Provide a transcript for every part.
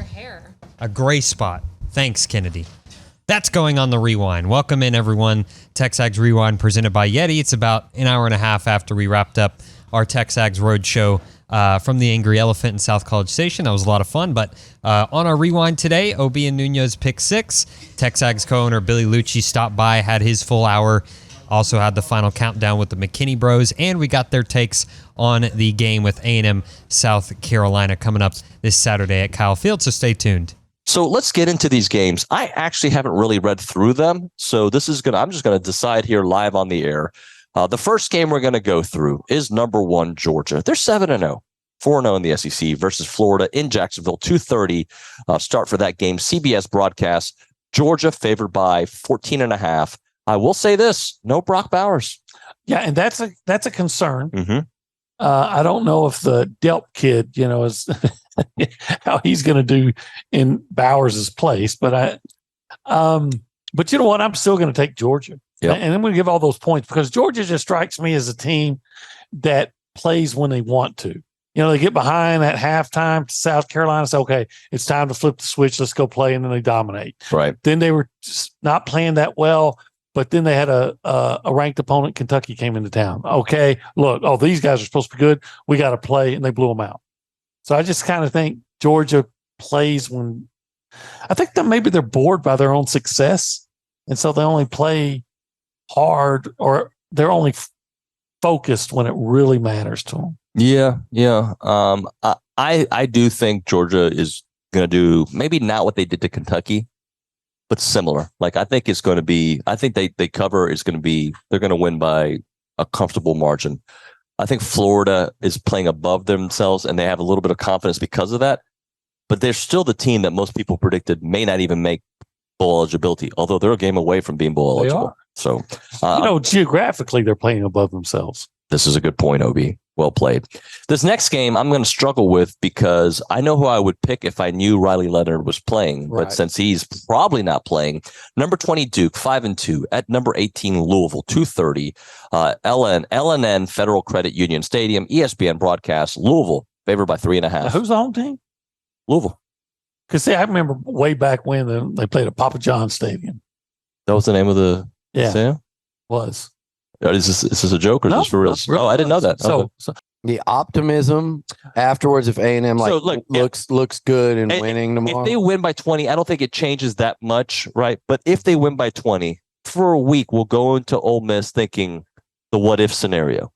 your hair. A gray spot. Thanks, Kennedy. That's going on the Rewind. Welcome in, everyone. TexAgs Rewind presented by Yeti. It's about an hour and a half after we wrapped up our TexAgs Road Show from the Angry Elephant in South College Station. That was a lot of fun. But on our Rewind today, OB and Nunez pick six. TexAgs co-owner Billy Liucci stopped by, had his full hour. Also had the final countdown with the McKinney bros, and we got their takes on the game with A&M South Carolina coming up this Saturday at Kyle Field, so stay tuned. So let's get into these games. I actually haven't really read through them, so I'm just going to decide here live on the air. The first game we're going to go through is number 1, Georgia. They're 7-0, 4-0 in the SEC versus Florida in Jacksonville, 2:30 start for that game. CBS broadcast. Georgia favored by 14.5. I will say this: no Brock Bowers. Yeah, and that's a concern. Mm-hmm. I don't know if the Delp kid, is how he's going to do in Bowers' place, but you know what? I'm still going to take Georgia, yep. And I'm going to give all those points because Georgia just strikes me as a team that plays when they want to. They get behind at halftime to South Carolina, say, okay, it's time to flip the switch. Let's go play, and then they dominate. Right. Then they were just not playing that well. But then they had a ranked opponent. Kentucky came into town. Okay, look, these guys are supposed to be good. We got to play, and they blew them out. So I just kind of think Georgia plays when I think that maybe they're bored by their own success, and so they only play hard or they're only focused when it really matters to them. Yeah. I do think Georgia is going to do maybe not what they did to Kentucky, but similar. Like I think they cover is going to be, they're going to win by a comfortable margin. I think Florida is playing above themselves and they have a little bit of confidence because of that, but they're still the team that most people predicted may not even make bowl eligibility, although they're a game away from being bowl eligible. So, geographically they're playing above themselves. This is a good point, Obi. Well played. This next game I'm going to struggle with because I know who I would pick if I knew Riley Leonard was playing. Right. But since he's probably not playing, number 20 Duke, 5-2 at number 18 Louisville, 2:30. LNN Federal Credit Union Stadium, ESPN broadcast. Louisville favored by 3.5. Now, who's the home team? Louisville. Because I remember way back when they played at Papa John's Stadium. That was the name of the stadium? Was. Is this a joke or is this for real? Oh, I didn't know that. So the optimism afterwards, if A&M looks good and winning tomorrow. If they win by 20, I don't think it changes that much, right? But if they win by 20, for a week, we'll go into Ole Miss thinking the what if scenario.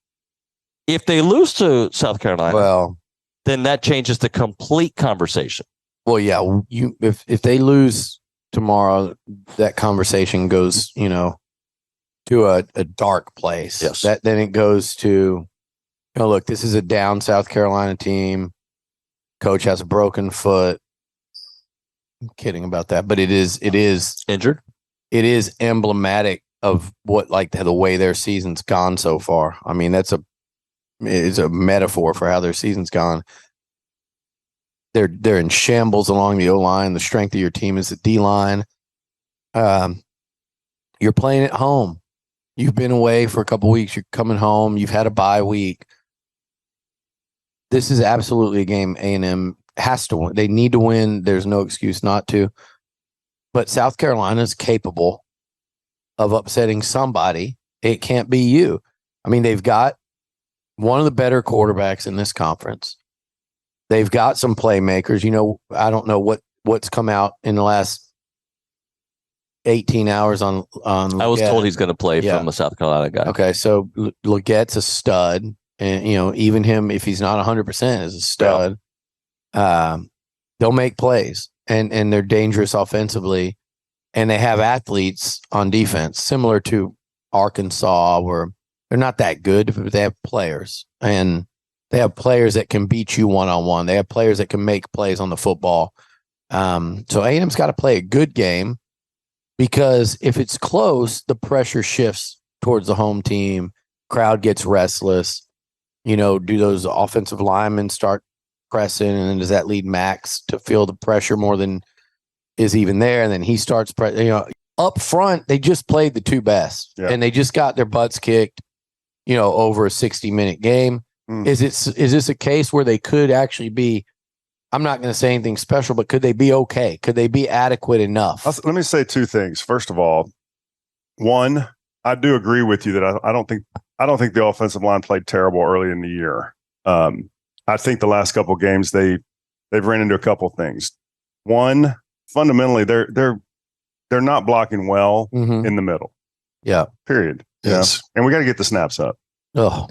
If they lose to South Carolina, then that changes the complete conversation. Well, yeah, if they lose tomorrow, that conversation goes, to a dark place. Yes. Then it goes to, look, this is a down South Carolina team. Coach has a broken foot. I'm kidding about that, but it is injured. It is emblematic of what the way their season's gone so far. I mean, it's a metaphor for how their season's gone. They're in shambles along the O-line. The strength of your team is the D-line. You're playing at home. You've been away for a couple of weeks. You're coming home. You've had a bye week. This is absolutely a game A&M has to win. They need to win. There's no excuse not to. But South Carolina is capable of upsetting somebody. It can't be you. I mean, they've got one of the better quarterbacks in this conference. They've got some playmakers. I don't know what's come out in the last 18 hours on I was told he's going to play from the South Carolina guy. Okay, so Legette's a stud, and even him, if he's not 100%, is a stud. Yeah. They'll make plays, and they're dangerous offensively, and they have athletes on defense, similar to Arkansas, where they're not that good, but they have players, and they have players that can beat you one-on-one. They have players that can make plays on the football. So A&M's got to play a good game. Because if it's close, the pressure shifts towards the home team. Crowd gets restless. Do those offensive linemen start pressing? And then does that lead Max to feel the pressure more than is even there? And then he starts up front, they just played the two best. Yeah. And they just got their butts kicked, over a 60-minute game. Is this a case where they could actually be I'm not going to say anything special, but could they be okay? Could they be adequate enough? Let me say two things. First of all, one, I do agree with you that I don't think the offensive line played terrible early in the year. I think the last couple of games they've ran into a couple things. One, fundamentally, they're not blocking well in the middle. Yeah. Period. Yes. And we got to get the snaps up. Oh,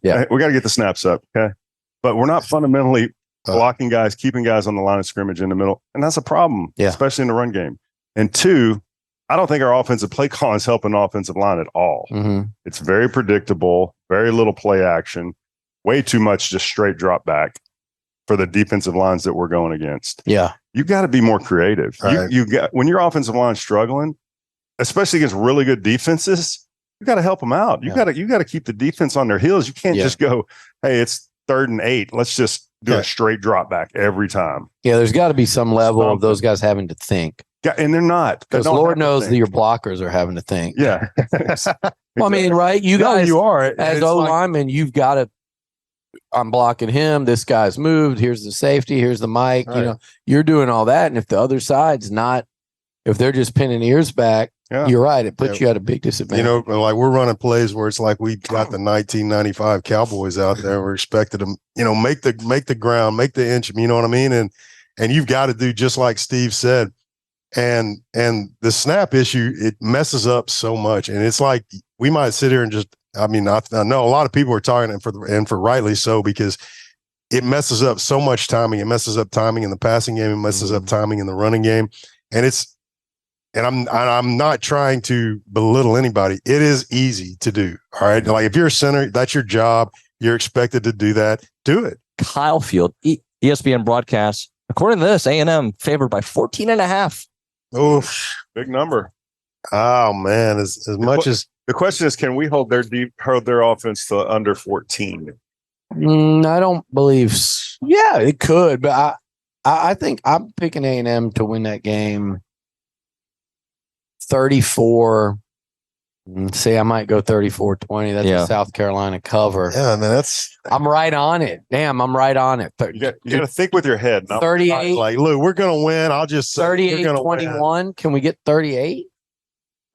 Yeah. We got to get the snaps up. Okay. But we're not fundamentally blocking guys, keeping guys on the line of scrimmage in the middle. And that's a problem, especially in the run game. And two, I don't think our offensive play calling is helping the offensive line at all. It's very predictable, very little play action, way too much just straight drop back for the defensive lines that we're going against. Yeah. You got to be more creative. Right. You got, when your offensive line's struggling, especially against really good defenses, you got to help them out. You got to keep the defense on their heels. You can't just go, hey, it's 3rd and 8. Let's just do a straight drop back every time. Yeah, there's got to be some level of those guys having to think. Yeah, and they're not. Because Lord knows that your blockers are having to think. Yeah. Well, I mean, right? You guys, you are. as O-linemen, you've got to, I'm blocking him. This guy's moved. Here's the safety. Here's the mic. Right. You know, you're doing all that. And if the other side's not, if they're just pinning ears back, you're right. It puts you at a big disadvantage. You know, like we're running plays where it's like we got the 1995 Cowboys out there. We're expected to, make the ground, make the inch. You know what I mean? And you've got to do just like Steve said. And the snap issue, it messes up so much. And it's like we might sit here and just, I know a lot of people are talking and for rightly so, because it messes up so much timing. It messes up timing in the passing game. It messes up timing in the running game. And I'm not trying to belittle anybody. It is easy to do. All right. Like if you're a center, that's your job. You're expected to do that. Do it. Kyle Field, ESPN broadcast. According to this, A&M favored by 14.5. Oof. Big number. Oh man. As much as the question is, can we hold their offense to under 14? I don't believe. Yeah, it could, but I think I'm picking A&M to win that game. 34. Say I might go 34-20. That's a South Carolina cover. yeah, man, I'm right on it. Damn, I'm right on it. You got to think with your head. 38. like, look, we're gonna win. I'll just say 38-21. Can we get 38?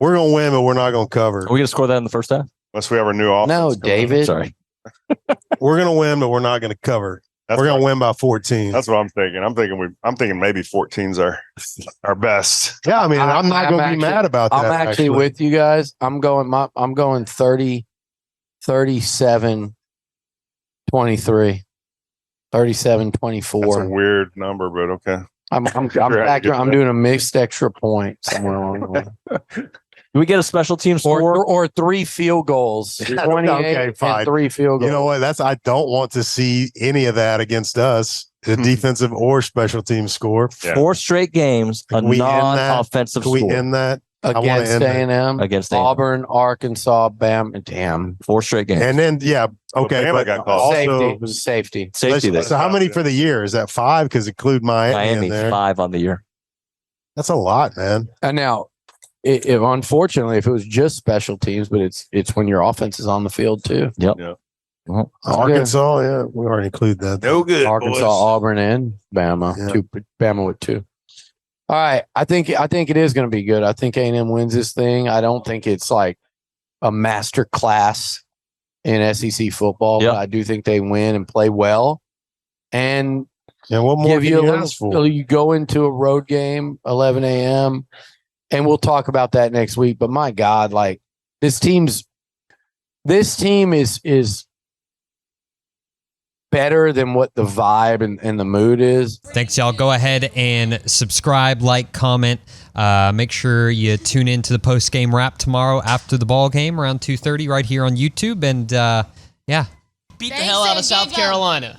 We're gonna win, but we're not gonna cover. Are we going to score that in the first half? Unless we have our new offense. No, David. Sorry. We're gonna win, but we're not gonna cover. We're gonna win by 14. That's what I'm thinking. I'm thinking maybe 14's our best. Yeah, I mean, I'm not gonna be mad about that. I'm actually with you guys. I'm going 30, 37, 23, 37, 24. That's a weird number, but okay. I'm doing a mixed extra point somewhere along the way. Do we get a special team score? Or 3 field goals. 28 Okay, fine. and 3 field goals. You know what? I don't want to see any of that against us, the defensive or special team score. Yeah. 4 straight games, a Can we end that? non-offensive Can we score. end that? I wanna Against end that. A&M, Against A&M. Auburn, Arkansas, Bam, damn. 4 straight games. And then, okay. Bama But got called. also, Safety. Safety there. so how many for the year? Is that 5? Because include Miami in there. 5 on the year. That's a lot, man. And now, if unfortunately, if it was just special teams, but it's when your offense is on the field too. Yep. Yeah. Well, Arkansas, yeah, we already include that. No good. Arkansas, boys. Auburn, and Bama. Yeah. Bama with 2. All right, I think it is going to be good. I think A&M wins this thing. I don't think it's like a master class in SEC football, Yep. but I do think they win and play well. And Yeah, what more give can you a you little. ask for? You go into a road game, 11 a.m., and we'll talk about that next week. But my God, like this team is better than what the vibe and the mood is. Thanks, y'all. Go ahead and subscribe, like, comment. Make sure you tune in to the post-game wrap tomorrow after the ball game around 2:30 right here on YouTube. And, Beat the hell out of South Carolina.